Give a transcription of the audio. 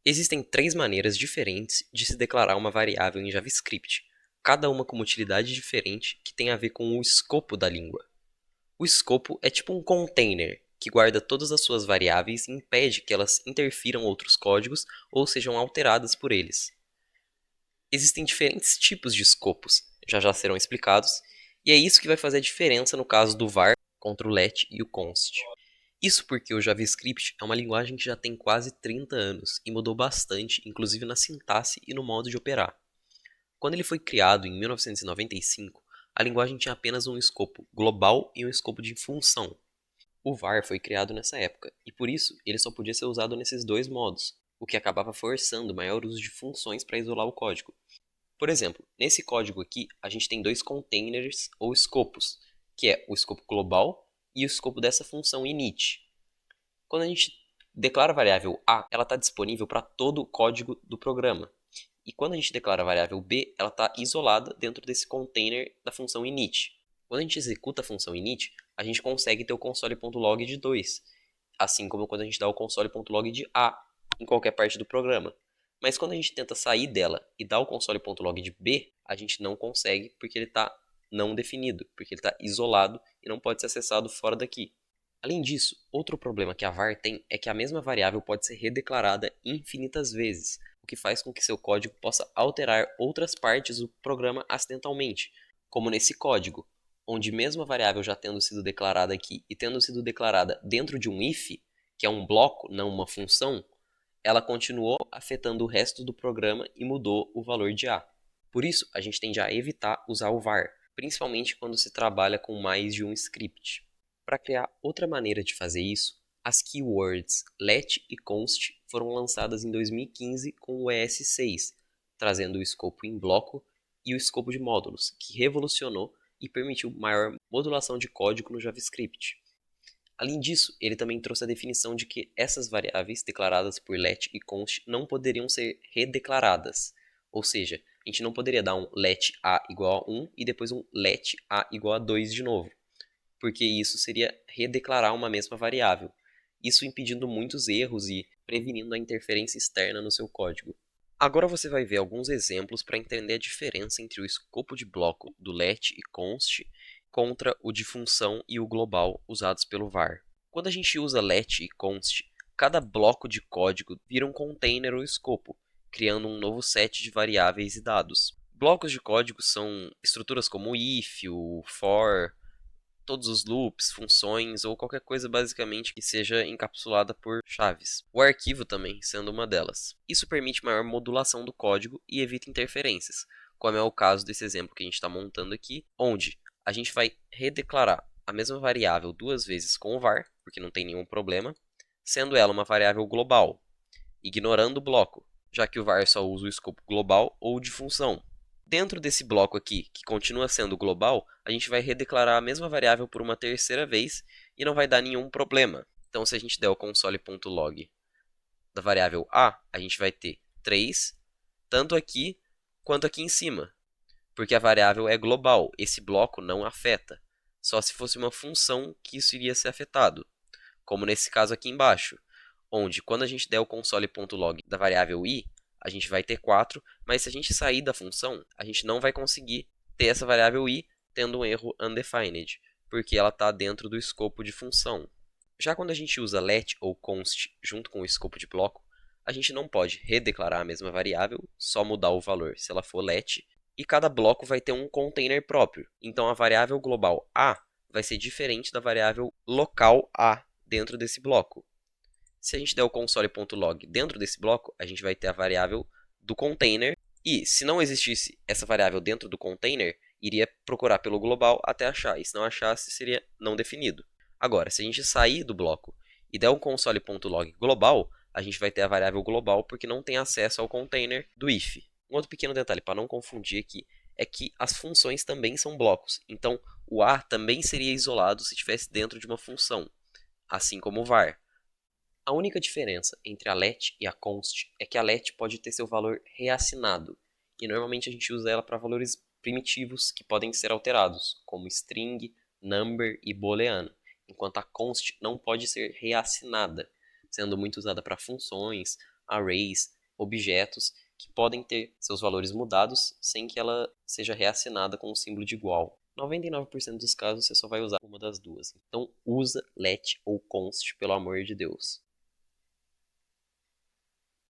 Existem três maneiras diferentes de se declarar uma variável em JavaScript, cada uma com uma utilidade diferente que tem a ver com o escopo da língua. O escopo é tipo um container que guarda todas as suas variáveis e impede que elas interfiram outros códigos ou sejam alteradas por eles. Existem diferentes tipos de escopos, já serão explicados, e é isso que vai fazer a diferença no caso do var contra o let e o const. Isso porque o JavaScript é uma linguagem que já tem quase 30 anos e mudou bastante, inclusive na sintaxe e no modo de operar. Quando ele foi criado em 1995, a linguagem tinha apenas um escopo global e um escopo de função. O var foi criado nessa época, e por isso ele só podia ser usado nesses dois modos, o que acabava forçando o maior uso de funções para isolar o código. Por exemplo, nesse código aqui, a gente tem dois containers ou escopos, que é o escopo global e o escopo dessa função init. Quando a gente declara a variável A, ela está disponível para todo o código do programa. E quando a gente declara a variável B, ela está isolada dentro desse container da função init. Quando a gente executa a função init, a gente consegue ter o console.log de 2, assim como quando a gente dá o console.log de A em qualquer parte do programa. Mas quando a gente tenta sair dela e dar o console.log de B, a gente não consegue porque ele está não definido, porque ele está isolado e não pode ser acessado fora daqui. Além disso, outro problema que a var tem é que a mesma variável pode ser redeclarada infinitas vezes, o que faz com que seu código possa alterar outras partes do programa acidentalmente, como nesse código, onde mesmo a variável já tendo sido declarada aqui e tendo sido declarada dentro de um if, que é um bloco, não uma função, ela continuou afetando o resto do programa e mudou o valor de A. Por isso, a gente tende a evitar usar o var, principalmente quando se trabalha com mais de um script. Para criar outra maneira de fazer isso, as keywords let e const foram lançadas em 2015 com o ES6, trazendo o escopo em bloco e o escopo de módulos, que revolucionou e permitiu maior modulação de código no JavaScript. Além disso, ele também trouxe a definição de que essas variáveis declaradas por let e const não poderiam ser redeclaradas, ou seja, a gente não poderia dar um let a igual a 1 e depois um let a igual a 2 de novo, porque isso seria redeclarar uma mesma variável, isso impedindo muitos erros e prevenindo a interferência externa no seu código. Agora você vai ver alguns exemplos para entender a diferença entre o escopo de bloco do let e const contra o de função e o global usados pelo var. Quando a gente usa let e const, cada bloco de código vira um container ou escopo, criando um novo set de variáveis e dados. Blocos de código são estruturas como o if, o for, todos os loops, funções ou qualquer coisa basicamente que seja encapsulada por chaves. O arquivo também sendo uma delas. Isso permite maior modulação do código e evita interferências, como é o caso desse exemplo que a gente está montando aqui, onde a gente vai redeclarar a mesma variável duas vezes com o var, porque não tem nenhum problema, sendo ela uma variável global, ignorando o bloco, já que o var só usa o escopo global ou de função. Dentro desse bloco aqui, que continua sendo global, a gente vai redeclarar a mesma variável por uma terceira vez e não vai dar nenhum problema. Então, se a gente der o console.log da variável a gente vai ter 3, tanto aqui quanto aqui em cima, porque a variável é global, esse bloco não afeta. Só se fosse uma função que isso iria ser afetado, como nesse caso aqui embaixo, onde quando a gente der o console.log da variável i, a gente vai ter 4, mas se a gente sair da função, a gente não vai conseguir ter essa variável i tendo um erro undefined, porque ela está dentro do escopo de função. Já quando a gente usa let ou const junto com o escopo de bloco, a gente não pode redeclarar a mesma variável, só mudar o valor se ela for let, e cada bloco vai ter um container próprio. Então a variável global a vai ser diferente da variável local a dentro desse bloco. Se a gente der o console.log dentro desse bloco, a gente vai ter a variável do container. E se não existisse essa variável dentro do container, iria procurar pelo global até achar. E se não achasse, seria não definido. Agora, se a gente sair do bloco e der um console.log global, a gente vai ter a variável global porque não tem acesso ao container do if. Um outro pequeno detalhe para não confundir aqui é que as funções também são blocos. Então, o a também seria isolado se estivesse dentro de uma função, assim como o var. A única diferença entre a let e a const é que a let pode ter seu valor reassinado, e normalmente a gente usa ela para valores primitivos que podem ser alterados, como string, number e booleano, enquanto a const não pode ser reassinada, sendo muito usada para funções, arrays, objetos que podem ter seus valores mudados sem que ela seja reassinada com o símbolo de igual. 99% dos casos você só vai usar uma das duas. Então usa let ou const, pelo amor de Deus.